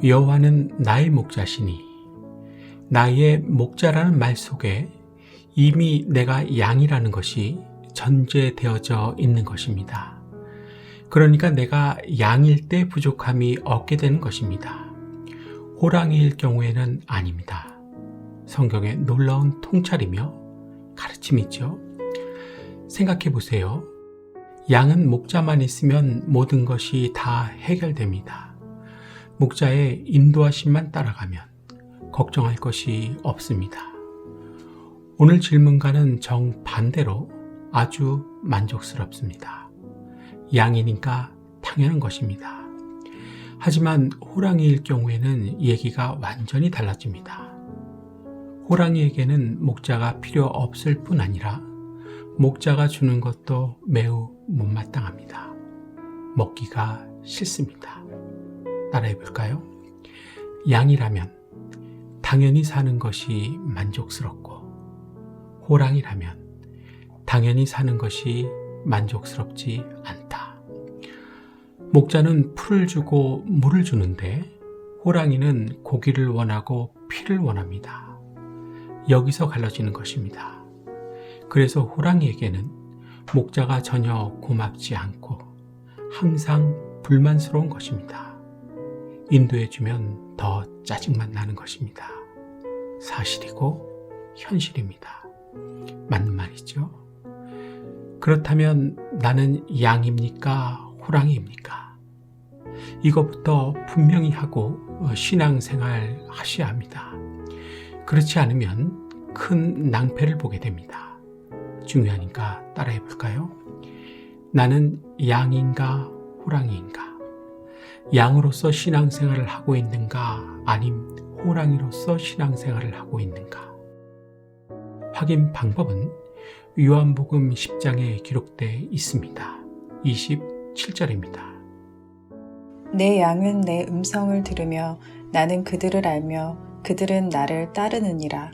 여호와는 나의 목자시니 나의 목자라는 말 속에 이미 내가 양이라는 것이 전제되어져 있는 것입니다. 그러니까 내가 양일 때 부족함이 없게 되는 것입니다. 호랑이일 경우에는 아닙니다. 성경의 놀라운 통찰이며 가르침이죠. 생각해 보세요. 양은 목자만 있으면 모든 것이 다 해결됩니다. 목자의 인도하심만 따라가면 걱정할 것이 없습니다. 오늘 질문과는 정반대로 아주 만족스럽습니다. 양이니까 당연한 것입니다. 하지만 호랑이일 경우에는 얘기가 완전히 달라집니다. 호랑이에게는 목자가 필요 없을 뿐 아니라 목자가 주는 것도 매우 못마땅합니다. 먹기가 싫습니다. 따라해 볼까요? 양이라면 당연히 사는 것이 만족스럽고 호랑이라면 당연히 사는 것이 만족스럽지 않다. 목자는 풀을 주고 물을 주는데 호랑이는 고기를 원하고 피를 원합니다. 여기서 갈라지는 것입니다. 그래서 호랑이에게는 목자가 전혀 고맙지 않고 항상 불만스러운 것입니다. 인도해주면 더 짜증만 나는 것입니다. 사실이고 현실입니다. 맞는 말이죠. 그렇다면 나는 양입니까? 호랑이입니까? 이것부터 분명히 하고 신앙생활 하셔야 합니다. 그렇지 않으면 큰 낭패를 보게 됩니다. 중요하니까 따라해 볼까요? 나는 양인가 호랑이인가? 양으로서 신앙생활을 하고 있는가? 아님 호랑이로서 신앙생활을 하고 있는가? 확인 방법은 요한복음 10장에 기록되어 있습니다. 27절입니다. 내 양은 내 음성을 들으며 나는 그들을 알며 그들은 나를 따르느니라.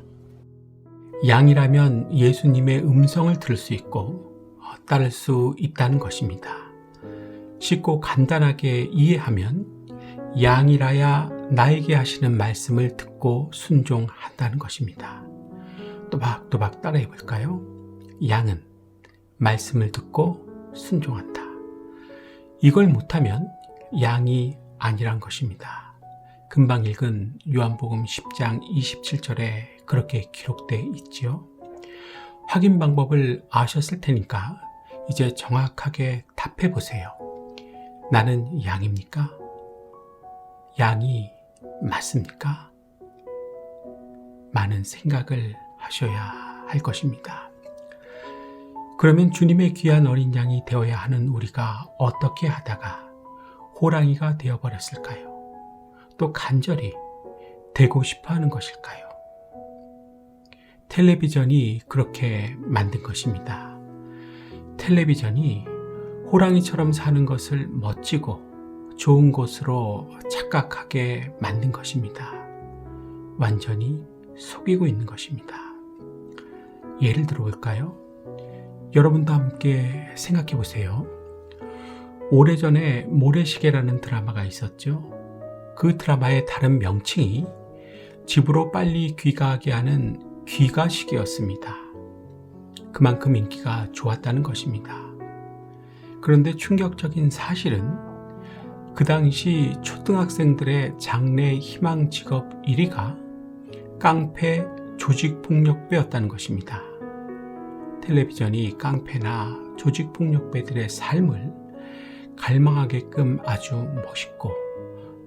양이라면 예수님의 음성을 들을 수 있고 따를 수 있다는 것입니다. 쉽고 간단하게 이해하면 양이라야 나에게 하시는 말씀을 듣고 순종한다는 것입니다. 또박또박 따라해 볼까요? 양은 말씀을 듣고 순종한다. 이걸 못하면 양이 아니란 것입니다. 금방 읽은 요한복음 10장 27절에 그렇게 기록되어 있지요. 확인 방법을 아셨을 테니까 이제 정확하게 답해 보세요. 나는 양입니까? 양이 맞습니까? 많은 생각을 하셔야 할 것입니다. 그러면 주님의 귀한 어린 양이 되어야 하는 우리가 어떻게 하다가 호랑이가 되어버렸을까요? 또 간절히 되고 싶어 하는 것일까요? 텔레비전이 그렇게 만든 것입니다. 텔레비전이 호랑이처럼 사는 것을 멋지고 좋은 것으로 착각하게 만든 것입니다. 완전히 속이고 있는 것입니다. 예를 들어 볼까요? 여러분도 함께 생각해 보세요. 오래전에 모래시계라는 드라마가 있었죠. 그 드라마의 다른 명칭이 집으로 빨리 귀가하게 하는 귀가시계였습니다. 그만큼 인기가 좋았다는 것입니다. 그런데 충격적인 사실은 그 당시 초등학생들의 장래 희망 직업 1위가 깡패 조직폭력배였다는 것입니다. 텔레비전이 깡패나 조직폭력배들의 삶을 갈망하게끔 아주 멋있고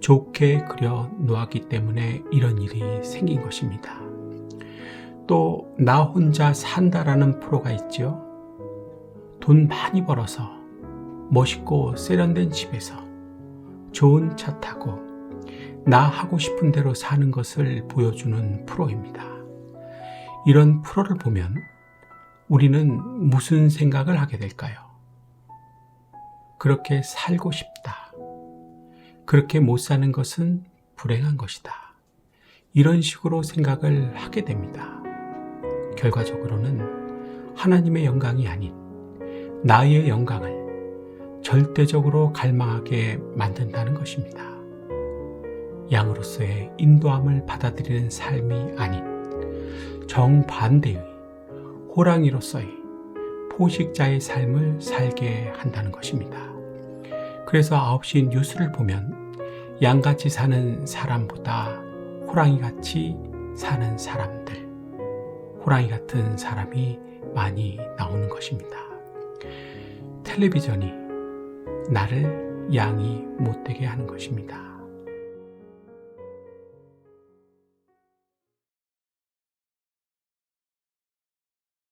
좋게 그려 놓았기 때문에 이런 일이 생긴 것입니다. 또 나 혼자 산다라는 프로가 있죠. 돈 많이 벌어서 멋있고 세련된 집에서 좋은 차 타고 나 하고 싶은 대로 사는 것을 보여주는 프로입니다. 이런 프로를 보면 우리는 무슨 생각을 하게 될까요? 그렇게 살고 싶다. 그렇게 못 사는 것은 불행한 것이다. 이런 식으로 생각을 하게 됩니다. 결과적으로는 하나님의 영광이 아닌 나의 영광을 절대적으로 갈망하게 만든다는 것입니다. 양으로서의 인도함을 받아들이는 삶이 아닌 정반대의 호랑이로서의 포식자의 삶을 살게 한다는 것입니다. 그래서 9시 뉴스를 보면 양같이 사는 사람보다 호랑이같이 사는 사람들, 호랑이 같은 사람이 많이 나오는 것입니다. 텔레비전이 나를 양이 못되게 하는 것입니다.